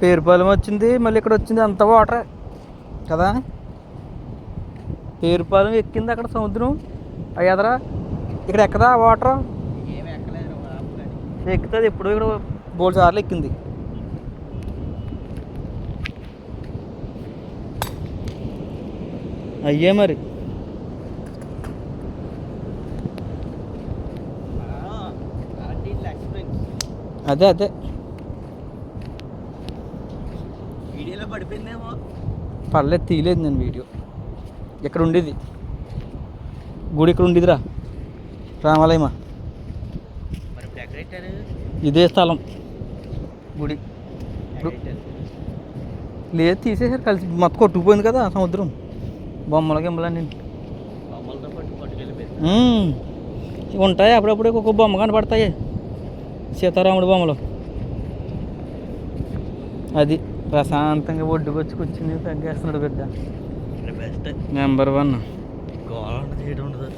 పేరుపాలెం వచ్చింది, మళ్ళీ ఇక్కడ వచ్చింది, అంత వాటరే కదా. పేరుపాలెం ఎక్కింది అక్కడ సముద్రం అయ్యాదరా, ఇక్కడ ఎక్కదా వాటర్? ఎక్కుతుంది ఎప్పుడు, ఇక్కడ బోల్డ్ సార్లు ఎక్కింది. అయ్యే మరి అదే అదే వీడియోలో పడిపోయిందేమో. పర్లేదు, తీయలేదు నేను వీడియో. ఇక్కడ ఉండేది గుడి, ఇక్కడ ఉండేదిరా రామాలయమా. ఇదే స్థలం గుడి. లేదు, తీసేసారు కలిసి, మొత్తం కొట్టుకుపోయింది కదా సముద్రం. బొమ్మల గిమ్మలన్నీ ఉంటాయి, అప్పుడప్పుడు ఒక్కొక్క బొమ్మ కనపడతాయి, సీతారాముడు బొమ్మలు. అది ప్రశాంతంగా ఒడ్డుకొచ్చి కూర్చుని తగ్గేస్తున్నాడు బిడ్డ. Best number 1. గోళ చేయడం ఉండదు.